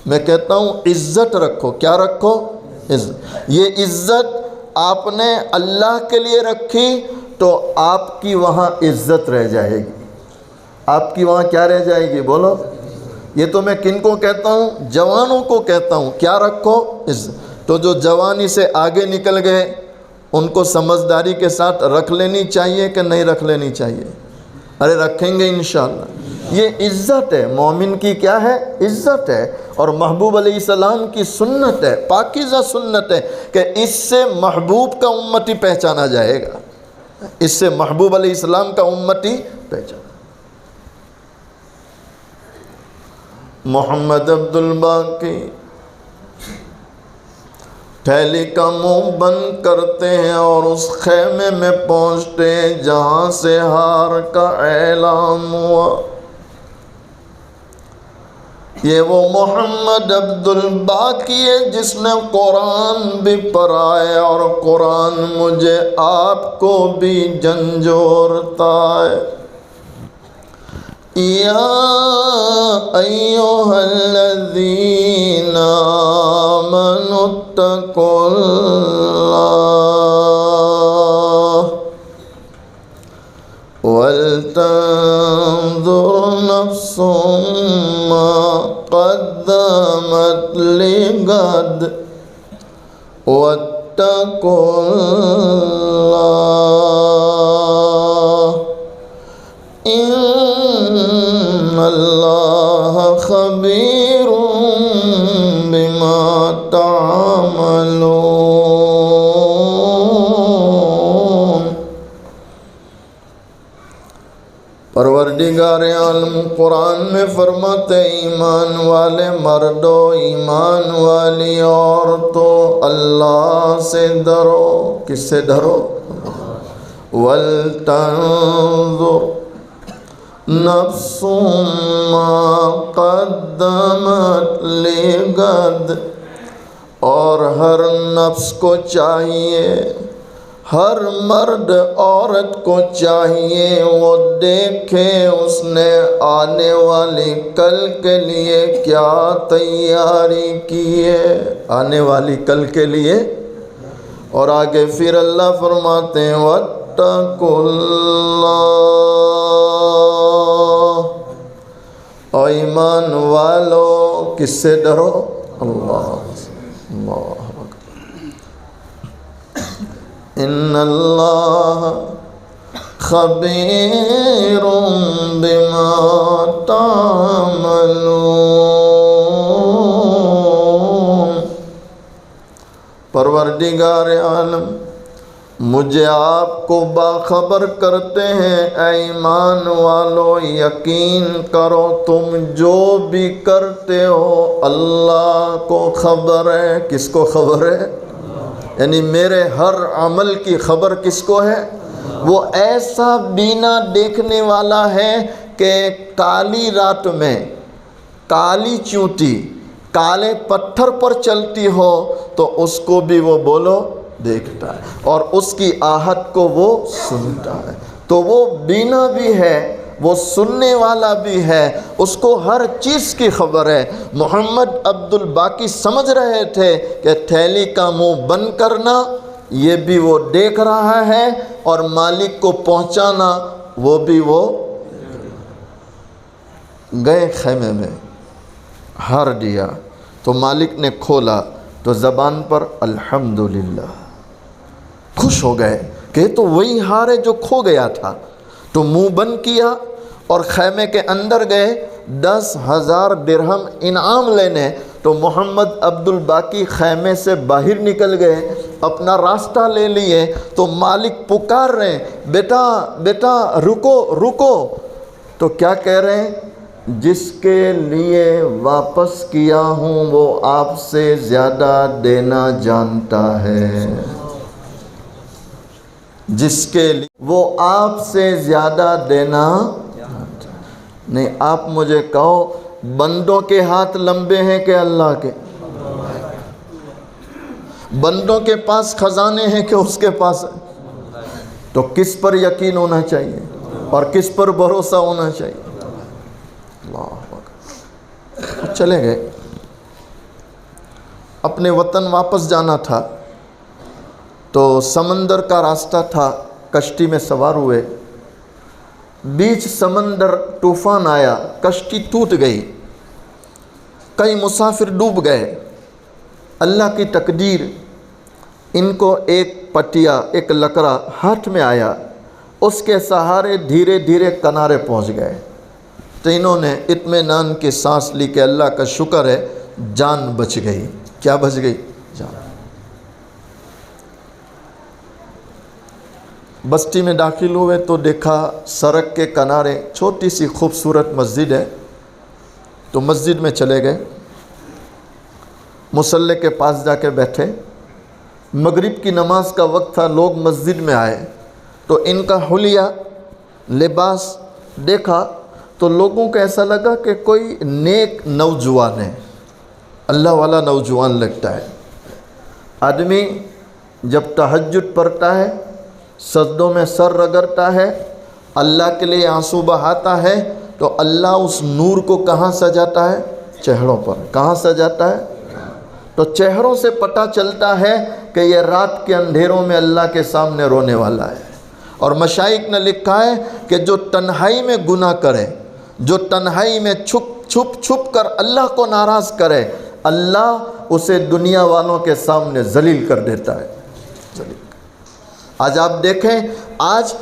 میں کہتا ہوں عزت رکھو. کیا رکھو؟ عزت. یہ عزت آپ نے اللہ کے لیے رکھی تو آپ کی وہاں عزت رہ جائے گی. آپ کی وہاں کیا رہ جائے گی؟ بولو. یہ تو میں کن کو کہتا ہوں؟ جوانوں کو کہتا ہوں. کیا رکھو؟ عزت. تو جو جوانی سے آگے نکل گئے ان کو سمجھداری کے ساتھ رکھ لینی چاہیے کہ نہیں رکھ لینی چاہیے؟ ارے رکھیں گے انشاءاللہ. یہ عزت ہے. مومن کی کیا ہے؟ عزت ہے. اور محبوب علیہ السلام کی سنت ہے، پاکیزہ سنت ہے کہ اس سے محبوب کا امتی پہچانا جائے گا. اس سے محبوب علیہ السلام کا امتی پہچانا. محمد عبد الباقی تھیلی کا منہ بند کرتے ہیں اور اس خیمے میں پہنچتے ہیں جہاں سے ہار کا اعلان ہوا. یہ وہ محمد عبد الباقی ہے جس نے قرآن بھی پڑھا ہے اور قرآن مجھے آپ کو بھی جھنجھوڑتا ہے. یا ایھا الذین آمنوا اتقوا اللہ ولتنظر نفس ما قدمت لغد واتقوا اللہ ان اللہ خبیر بما تعملون. پروردگار عالم قرآن میں فرماتے ایمان والے مردو، ایمان والی عورتوں، اللہ سے ڈرو. کس سے ڈرو؟ وَلْتَنظُرْ نَفْسٌ مَّا قَدَّمَتْ لِغَدٍ. اور ہر نفس کو چاہیے، ہر مرد عورت کو چاہیے وہ دیکھے اس نے آنے والی کل کے لیے کیا تیاری کی ہے. آنے والی کل کے لیے. اور آگے پھر اللہ فرماتے ہیں وَاتَّقُوا اللَّهَ اور ایمان والو کس سے ڈرو؟ اللہ ان اللہ خبیر بما تعملون۔ پروردگار عالم مجھے آپ کو باخبر کرتے ہیں، اے ایمان والو یقین کرو تم جو بھی کرتے ہو اللہ کو خبر ہے۔ کس کو خبر ہے؟ یعنی میرے ہر عمل کی خبر کس کو ہے؟ وہ ایسا بینا دیکھنے والا ہے کہ کالی رات میں کالی چونٹی کالے پتھر پر چلتی ہو تو اس کو بھی وہ بولو دیکھتا ہے، اور اس کی آہٹ کو وہ سنتا ہے۔ تو وہ بینا بھی ہے، وہ سننے والا بھی ہے، اس کو ہر چیز کی خبر ہے۔ محمد عبد الباقی سمجھ رہے تھے کہ تھیلی کا منہ بند کرنا یہ بھی وہ دیکھ رہا ہے، اور مالک کو پہنچانا وہ بھی وہ گئے خیمے میں، ہار دیا تو مالک نے کھولا تو زبان پر الحمدللہ، خوش ہو گئے کہ تو وہی ہار ہے جو کھو گیا تھا۔ تو منہ بند کیا اور خیمے کے اندر گئے 10,000 درہم انعام لینے۔ تو محمد عبد الباقی خیمے سے باہر نکل گئے، اپنا راستہ لے لیے، تو مالک پکار رہے ہیں بیٹا بیٹا رکو رکو، تو کیا کہہ رہے ہیں؟ جس کے لیے واپس کیا ہوں وہ آپ سے زیادہ دینا جانتا ہے، جس کے لیے وہ آپ سے زیادہ دینا نہیں۔ آپ مجھے کہو بندوں کے ہاتھ لمبے ہیں کہ اللہ کے؟ بندوں کے پاس خزانے ہیں کہ اس کے پاس؟ تو کس پر یقین ہونا چاہیے اور کس پر بھروسہ ہونا چاہیے؟ اللہ اکبر۔ چلے گئے، اپنے وطن واپس جانا تھا تو سمندر کا راستہ تھا، کشتی میں سوار ہوئے، بیچ سمندر طوفان آیا، کشتی ٹوٹ گئی، کئی مسافر ڈوب گئے۔ اللہ کی تقدیر، ان کو ایک پٹیا ایک لکڑا ہاتھ میں آیا، اس کے سہارے دھیرے دھیرے کنارے پہنچ گئے۔ تو انہوں نے اطمینان کی سانس لی کہ اللہ کا شکر ہے جان بچ گئی۔ کیا بچ گئی؟ جان۔ بستی میں داخل ہوئے تو دیکھا سڑک کے کنارے چھوٹی سی خوبصورت مسجد ہے، تو مسجد میں چلے گئے، مصلی کے پاس جا کے بیٹھے۔ مغرب کی نماز کا وقت تھا، لوگ مسجد میں آئے تو ان کا حلیہ لباس دیکھا تو لوگوں کو ایسا لگا کہ کوئی نیک نوجوان ہے، اللہ والا نوجوان لگتا ہے۔ آدمی جب تہجد پڑھتا ہے، سجدوں میں سر رگڑتا ہے، اللہ کے لیے آنسو بہاتا ہے، تو اللہ اس نور کو کہاں سجاتا ہے؟ چہروں پر۔ کہاں سجاتا ہے؟ تو چہروں سے پتہ چلتا ہے کہ یہ رات کے اندھیروں میں اللہ کے سامنے رونے والا ہے۔ اور مشائخ نے لکھا ہے کہ جو تنہائی میں گناہ کرے، جو تنہائی میں چھپ کر اللہ کو ناراض کرے، اللہ اسے دنیا والوں کے سامنے ذلیل کر دیتا ہے۔ آج آپ دیکھیں، آج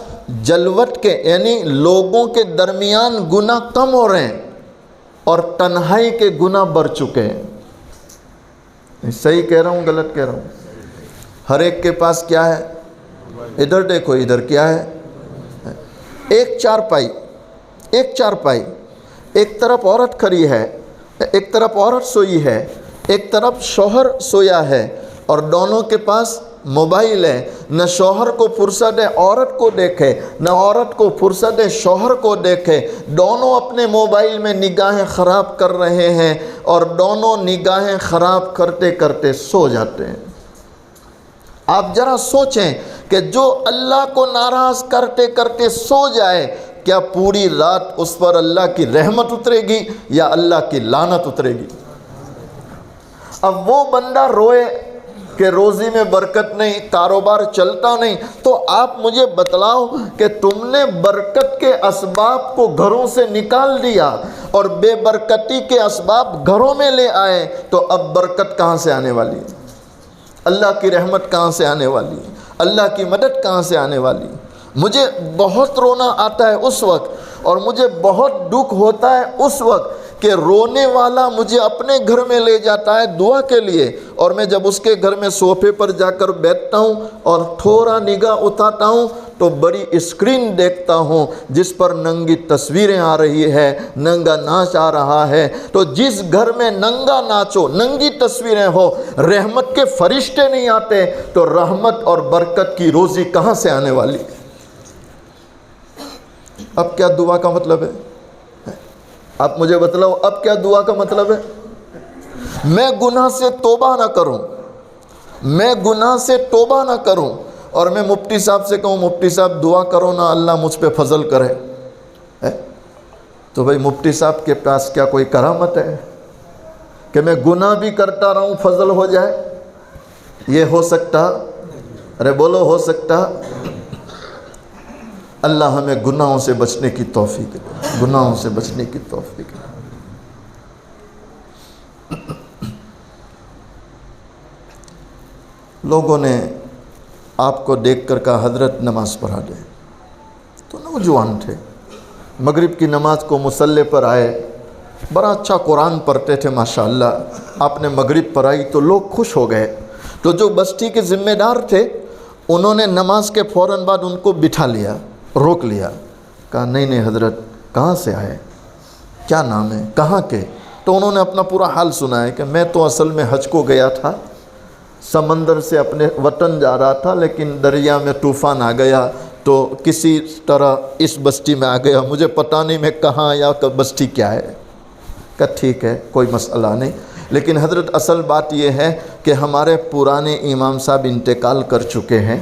جلوت کے یعنی لوگوں کے درمیان گناہ کم ہو رہے ہیں اور تنہائی کے گناہ بڑھ چکے ہیں۔ صحیح کہہ رہا ہوں غلط کہہ رہا ہوں؟ ہر ایک کے پاس کیا ہے؟ ادھر دیکھو، ادھر کیا ہے؟ ایک چارپائی، ایک طرف عورت کھڑی ہے، ایک طرف عورت سوئی ہے، ایک طرف شوہر سویا ہے، اور دونوں کے پاس موبائل ہے۔ نہ شوہر کو فرصت ہے عورت کو دیکھے، نہ عورت کو فرصت ہے شوہر کو دیکھے، دونوں اپنے موبائل میں نگاہیں خراب کر رہے ہیں، اور دونوں نگاہیں خراب کرتے کرتے سو جاتے ہیں۔ آپ ذرا سوچیں کہ جو اللہ کو ناراض کرتے کرتے سو جائے، کیا پوری رات اس پر اللہ کی رحمت اترے گی یا اللہ کی لعنت اترے گی؟ اب وہ بندہ روئے کہ روزی میں برکت نہیں، کاروبار چلتا نہیں، تو آپ مجھے بتلاؤ کہ تم نے برکت کے اسباب کو گھروں سے نکال دیا اور بے برکتی کے اسباب گھروں میں لے آئے، تو اب برکت کہاں سے آنے والی ہے؟ اللہ کی رحمت کہاں سے آنے والی ہے؟ اللہ کی مدد کہاں سے آنے والی ہے؟ مجھے بہت رونا آتا ہے اس وقت، اور مجھے بہت دکھ ہوتا ہے اس وقت کہ رونے والا مجھے اپنے گھر میں لے جاتا ہے دعا کے لیے، اور میں جب اس کے گھر میں صوفے پر جا کر بیٹھتا ہوں اور تھوڑا نگاہ اٹھاتا ہوں تو بڑی اسکرین دیکھتا ہوں جس پر ننگی تصویریں آ رہی ہے، ننگا ناچ آ رہا ہے۔ تو جس گھر میں ننگا ناچو، ننگی تصویریں ہو، رحمت کے فرشتے نہیں آتے، تو رحمت اور برکت کی روزی کہاں سے آنے والی؟ اب کیا دعا کا مطلب ہے؟ آپ مجھے بتلاؤ اب کیا دعا کا مطلب ہے؟ میں گناہ سے توبہ نہ کروں، میں گناہ سے توبہ نہ کروں، اور میں مفتی صاحب سے کہوں مفتی صاحب دعا کرو نا اللہ مجھ پہ فضل کرے، تو بھئی مفتی صاحب کے پاس کیا کوئی کرامت ہے کہ میں گناہ بھی کرتا رہوں فضل ہو جائے؟ یہ ہو سکتا؟ ارے بولو ہو سکتا؟ اللہ ہمیں گناہوں سے بچنے کی توفیق دے، گناہوں سے بچنے کی توفیق دے۔ لوگوں نے آپ کو دیکھ کر کہا حضرت نماز پڑھا دے، تو نوجوان تھے، مغرب کی نماز کو مصلی پر آئے، بڑا اچھا قرآن پڑھتے تھے ماشاءاللہ، آپ نے مغرب پڑھائی تو لوگ خوش ہو گئے، تو جو بستی کے ذمہ دار تھے انہوں نے نماز کے فوراً بعد ان کو بٹھا لیا، روک لیا، کہا نہیں نہیں حضرت کہاں سے آئے، کیا نام ہے، کہاں کے؟ تو انہوں نے اپنا پورا حال سنایا کہ میں تو اصل میں حج کو گیا تھا، سمندر سے اپنے وطن جا رہا تھا، لیکن دریا میں طوفان آ گیا تو کسی طرح اس بستی میں آ گیا، مجھے پتہ نہیں میں کہاں یا بستی کیا ہے۔ کہا ٹھیک ہے کوئی مسئلہ نہیں، لیکن حضرت اصل بات یہ ہے کہ ہمارے پرانے امام صاحب انتقال کر چکے ہیں،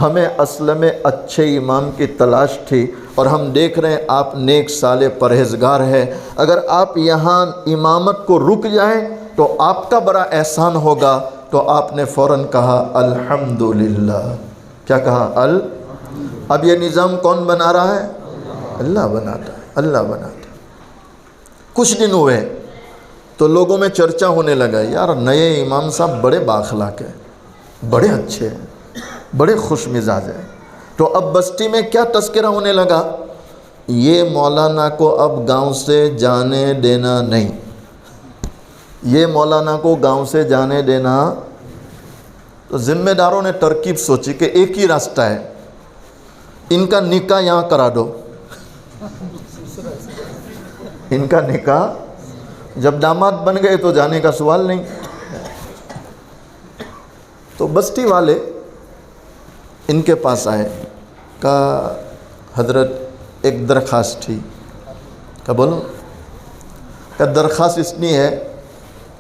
ہمیں اصل میں اچھے امام کی تلاش تھی، اور ہم دیکھ رہے ہیں آپ نیک صالح پرہیزگار ہے، اگر آپ یہاں امامت کو رک جائیں تو آپ کا بڑا احسان ہوگا۔ تو آپ نے فوراً کہا الحمدللہ، کیا کہا؟ اب یہ نظام کون بنا رہا ہے؟ اللہ بناتا ہے، اللہ بناتا ہے۔ کچھ دن ہوئے تو لوگوں میں چرچا ہونے لگا، یار نئے امام صاحب بڑے بااخلاق ہیں، بڑے اچھے ہیں، بڑے خوش مزاج ہیں۔ تو اب بستی میں کیا تذکرہ ہونے لگا؟ یہ مولانا کو اب گاؤں سے جانے دینا نہیں، یہ مولانا کو گاؤں سے جانے دینا۔ تو ذمہ داروں نے ترکیب سوچی کہ ایک ہی راستہ ہے، ان کا نکاح یہاں کرا دو، ان کا نکاح، جب داماد بن گئے تو جانے کا سوال نہیں۔ تو بستی والے ان کے پاس آئے، کہا حضرت ایک درخواست تھی۔ کہا بولو؟ کہا درخواست اتنی ہے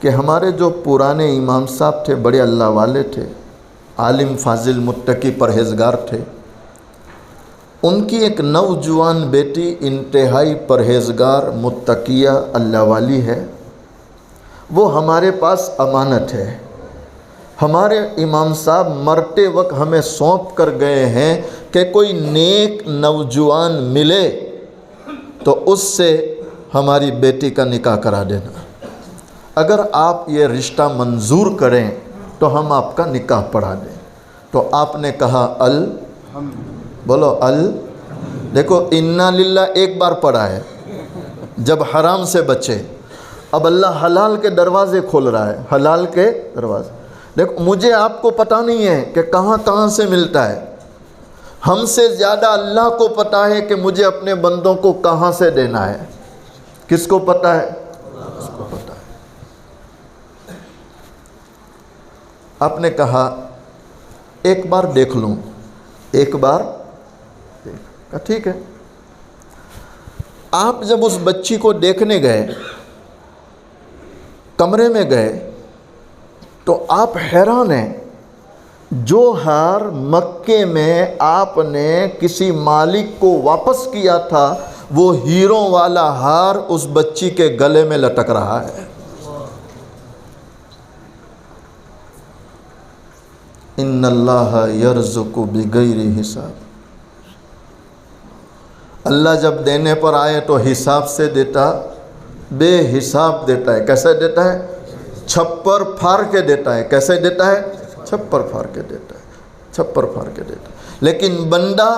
کہ ہمارے جو پرانے امام صاحب تھے بڑے اللہ والے تھے، عالم فاضل متقی پرہیزگار تھے، ان کی ایک نوجوان بیٹی انتہائی پرہیزگار متقیہ اللہ والی ہے، وہ ہمارے پاس امانت ہے، ہمارے امام صاحب مرتے وقت ہمیں سونپ کر گئے ہیں کہ کوئی نیک نوجوان ملے تو اس سے ہماری بیٹی کا نکاح کرا دینا، اگر آپ یہ رشتہ منظور کریں تو ہم آپ کا نکاح پڑھا دیں۔ تو آپ نے کہا بولو دیکھو انا للہ ایک بار پڑھا ہے، جب حرام سے بچے، اب اللہ حلال کے دروازے کھول رہا ہے، حلال کے دروازے۔ دیکھو مجھے آپ کو پتہ نہیں ہے کہ کہاں کہاں سے ملتا ہے، ہم سے زیادہ اللہ کو پتہ ہے کہ مجھے اپنے بندوں کو کہاں سے دینا ہے۔ کس کو پتہ ہے؟ اس کو پتہ ہے۔ آپ نے کہا ایک بار دیکھ لوں، ایک بار کہا ٹھیک ہے۔ آپ جب اس بچی کو دیکھنے گئے، کمرے میں گئے، تو آپ حیران ہیں، جو ہار مکے میں آپ نے کسی مالک کو واپس کیا تھا وہ ہیروں والا ہار اس بچی کے گلے میں لٹک رہا ہے۔ ان اللہ یرزق بغیر حساب۔ اللہ جب دینے پر آئے تو حساب سے دیتا، بے حساب دیتا ہے۔ کیسے دیتا ہے؟ چھپر پھاڑ کے دیتا ہے۔ کیسے دیتا ہے؟ چھپر پھاڑ کے دیتا ہے، چھپر پھاڑ کے دیتا ہے۔ لیکن بندہ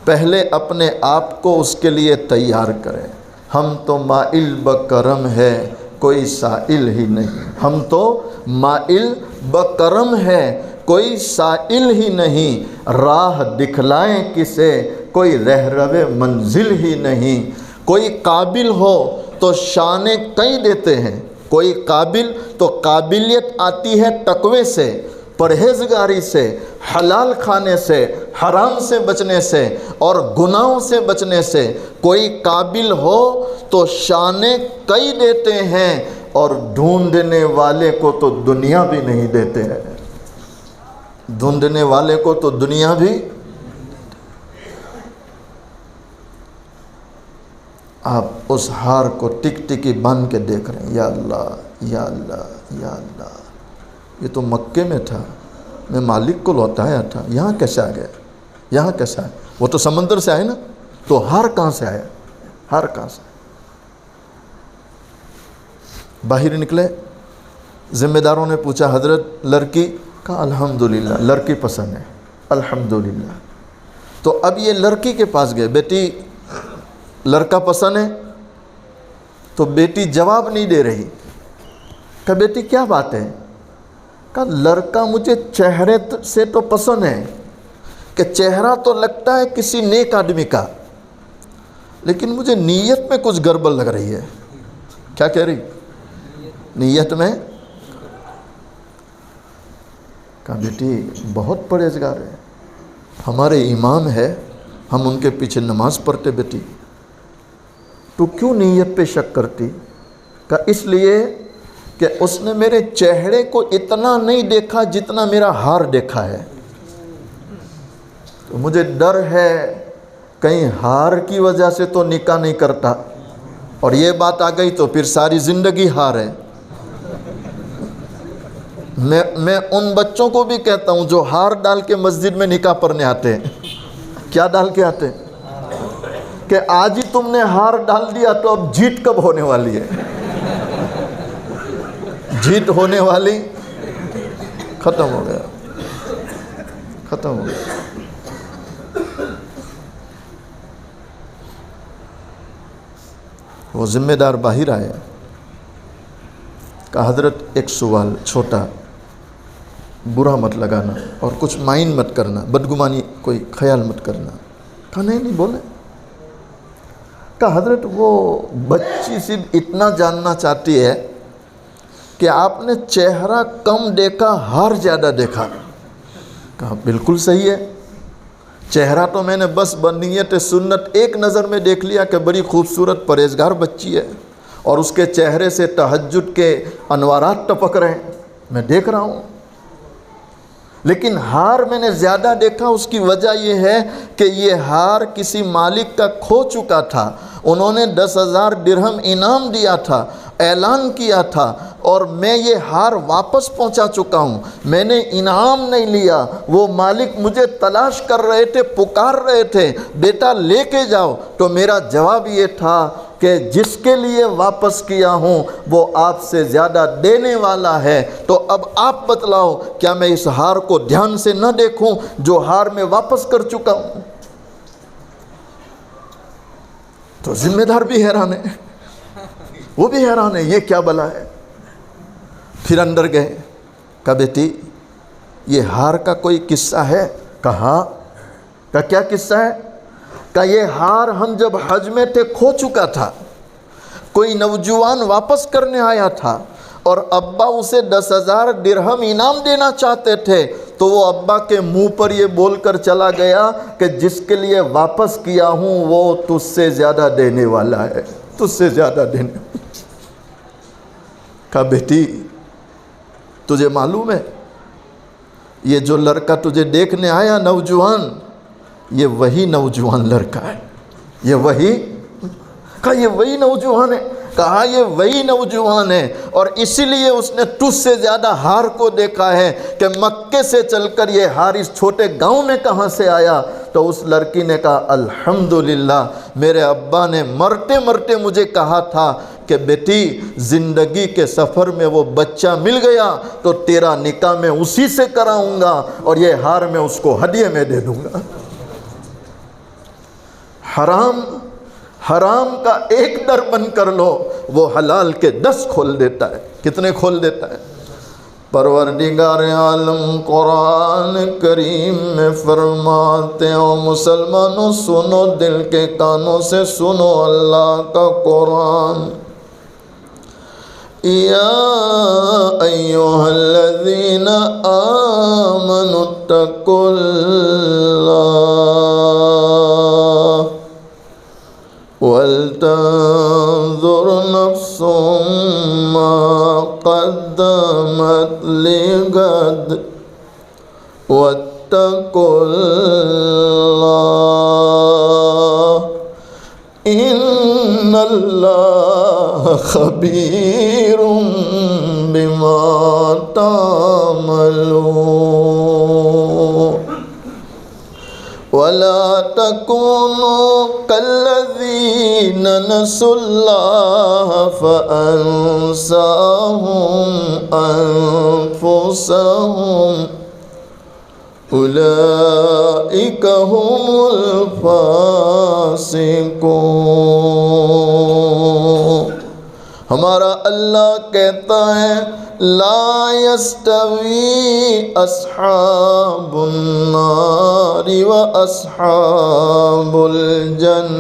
پہلے اپنے آپ کو اس کے لیے تیار کرے۔ ہم تو مائل بکرم ہے، کوئی سائل ہی نہیں۔ ہم تو مائل بکرم ہے، کوئی سائل ہی نہیں۔ راہ دکھلائیں کسے، کوئی رہرو منزل ہی نہیں۔ کوئی قابل ہو تو شانیں کئی دیتے ہیں، کوئی قابل تو قابلیت آتی ہے تقوی سے، پرہیزگاری سے، حلال کھانے سے، حرام سے بچنے سے اور گناہوں سے بچنے سے۔ کوئی قابل ہو تو شانیں کئی دیتے ہیں، اور ڈھونڈنے والے کو تو دنیا بھی نہیں دیتے ہیں۔ ڈھونڈنے والے کو تو دنیا بھی۔ آپ اس ہار کو ٹک ٹکی باندھ کے دیکھ رہے ہیں، یا اللہ یا اللہ یا اللہ۔ یہ تو مکے میں تھا، میں مالک کو لوٹایا تھا، یہاں کیسے آ گیا؟ یہاں کیسے آیا؟ وہ تو سمندر سے آئے نا، تو ہار کہاں سے آیا؟ ہار کہاں سے آیا؟ باہر نکلے، ذمہ داروں نے پوچھا حضرت لڑکی؟ کہا الحمدللہ لڑکی پسند ہے، الحمدللہ۔ تو اب یہ لڑکی کے پاس گئے، بیٹی لڑکا پسند ہے؟ تو بیٹی جواب نہیں دے رہی۔ کہا بیٹی کیا بات ہے؟ کہا لڑکا مجھے چہرے سے تو پسند ہے، کہ چہرہ تو لگتا ہے کسی نیک آدمی کا، لیکن مجھے نیت میں کچھ گڑبڑ لگ رہی ہے۔ کیا کہہ رہی؟ نیت میں؟ کہا بیٹی بہت پرہیزگار ہے، ہمارے امام ہے، ہم ان کے پیچھے نماز پڑھتے، بیٹی تو کیوں نیت پہ شک کرتی؟ کہا اس لیے کہ اس نے میرے چہرے کو اتنا نہیں دیکھا جتنا میرا ہار دیکھا ہے، تو مجھے ڈر ہے کہیں ہار کی وجہ سے تو نکاح نہیں کرتا، اور یہ بات آ گئی تو پھر ساری زندگی ہار ہے۔ میں ان بچوں کو بھی کہتا ہوں جو ہار ڈال کے مسجد میں نکاح پڑھنے آتے ہیں۔ کیا ڈال کے آتے ہیں؟ کہ آج ہی تم نے ہار ڈال دیا تو اب جیت کب ہونے والی ہے؟ جیت ہونے والی، ختم ہو گیا، ختم ہو گیا۔ وہ ذمہ دار باہر آئے، کہا حضرت ایک سوال چھوٹا، برا مت لگانا اور کچھ مائنڈ مت کرنا، بدگمانی کوئی خیال مت کرنا۔ کہا نہیں بولے۔ کہا حضرت وہ بچی صرف اتنا جاننا چاہتی ہے کہ آپ نے چہرہ کم دیکھا، ہار زیادہ دیکھا۔ کہا بالکل صحیح ہے، چہرہ تو میں نے بس بنیت سنت ایک نظر میں دیکھ لیا کہ بڑی خوبصورت پرہیزگار بچی ہے، اور اس کے چہرے سے تہجد کے انوارات ٹپک رہے ہیں، میں دیکھ رہا ہوں۔ لیکن ہار میں نے زیادہ دیکھا، اس کی وجہ یہ ہے کہ یہ ہار کسی مالک کا کھو چکا تھا، انہوں نے 10,000 درہم انعام دیا تھا، اعلان کیا تھا، اور میں یہ ہار واپس پہنچا چکا ہوں، میں نے انعام نہیں لیا۔ وہ مالک مجھے تلاش کر رہے تھے، پکار رہے تھے، بیٹا لے کے جاؤ، تو میرا جواب یہ تھا کہ جس کے لیے واپس کیا ہوں وہ آپ سے زیادہ دینے والا ہے، تو اب آپ بتلاؤ کیا میں اس ہار کو دھیان سے نہ دیکھوں جو ہار میں واپس کر چکا ہوں؟ تو ذمہ دار بھی حیران ہے، وہ بھی حیران ہے، یہ کیا بلا ہے۔ پھر اندر گئے، کہا بیٹی یہ ہار کا کوئی قصہ ہے؟ کہا کیا قصہ ہے؟ کہ یہ ہار ہم جب حج میں تھے کھو چکا تھا، کوئی نوجوان واپس کرنے آیا تھا، اور ابا اسے 10,000 درہم انعام دینا چاہتے تھے، تو وہ ابا کے منہ پر یہ بول کر چلا گیا کہ جس کے لیے واپس کیا ہوں وہ تجھ سے زیادہ دینے والا ہے، تجھ سے زیادہ دینے والا۔ کہا بیٹی تجھے معلوم ہے یہ جو لڑکا تجھے دیکھنے آیا نوجوان، یہ وہی نوجوان لڑکا ہے، یہ وہی نوجوان ہے کہا یہ وہی نوجوان ہے، اور اسی لیے اس نے تجھ سے زیادہ ہار کو دیکھا ہے کہ مکے سے چل کر یہ ہار اس چھوٹے گاؤں میں کہاں سے آیا؟ تو اس لڑکی نے کہا الحمدللہ، میرے ابا نے مرتے مرتے مجھے کہا تھا کہ بیٹی زندگی کے سفر میں وہ بچہ مل گیا تو تیرا نکاح میں اسی سے کراؤں گا، اور یہ ہار میں اس کو ہدیے میں دے دوں گا۔ حرام کا ایک در بند کر لو، وہ حلال کے 10 کھول دیتا ہے۔ کتنے کھول دیتا ہے؟ پروردگار عالم قرآن کریم میں فرماتے ہو مسلمانوں سنو، دل کے کانوں سے سنو اللہ کا قرآن۔ یا ایھا الذین آمنوا اتقوا اللہ وَلْتَنظُرْ نَفْسٌ مَّا قَدَّمَتْ لِغَدٍ وَاتَّقُوا اللَّهَ إِنَّ اللَّهَ خَبِيرٌ بِمَا تَعْمَلُونَ وَلَا تَكُونُوا كَالَّذِينَ نَسُوا اللَّهَ فَأَنسَاهُمْ أَنفُسَهُمْ أُولَئِكَ هُمُ الْفَاسِقُونَ۔ ہمارا اللہ کہتا ہے لا يستوی اصحاب النار و اصحاب الجنہ،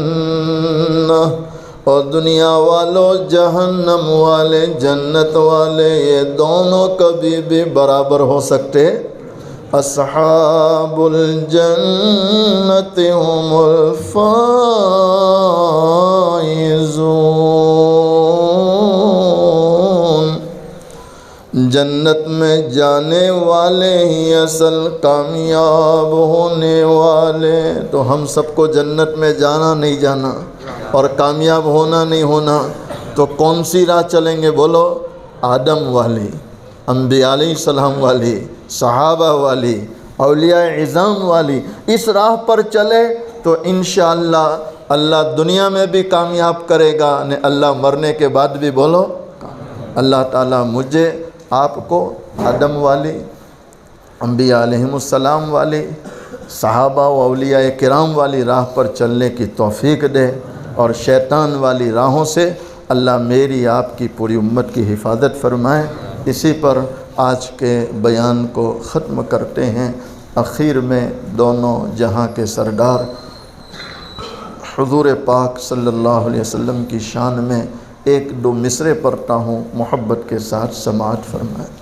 اور دنیا والوں جہنم والے جنت والے یہ دونوں کبھی بھی برابر ہو سکتے؟ اصحاب الجنت هم الفائزون، جنت میں جانے والے ہی اصل کامیاب ہونے والے۔ تو ہم سب کو جنت میں جانا نہیں جانا اور کامیاب ہونا نہیں ہونا، تو کون سی راہ چلیں گے بولو؟ آدم والی، انبیاء علیہ السلام والی، صحابہ والی، اولیاء عظام والی، اس راہ پر چلے تو انشاءاللہ اللہ دنیا میں بھی کامیاب کرے گا، اللہ مرنے کے بعد بھی بولو۔ اللہ تعالیٰ مجھے آپ کو آدم والی، انبیاء علیہ السلام والی، صحابہ و اولیاء کرام والی راہ پر چلنے کی توفیق دے، اور شیطان والی راہوں سے اللہ میری آپ کی پوری امت کی حفاظت فرمائے۔ اسی پر آج کے بیان کو ختم کرتے ہیں۔ اخیر میں دونوں جہاں کے سردار حضور پاک صلی اللہ علیہ وسلم کی شان میں 1-2 مصرعے پڑھتا ہوں، محبت کے ساتھ سماعت فرمائیں۔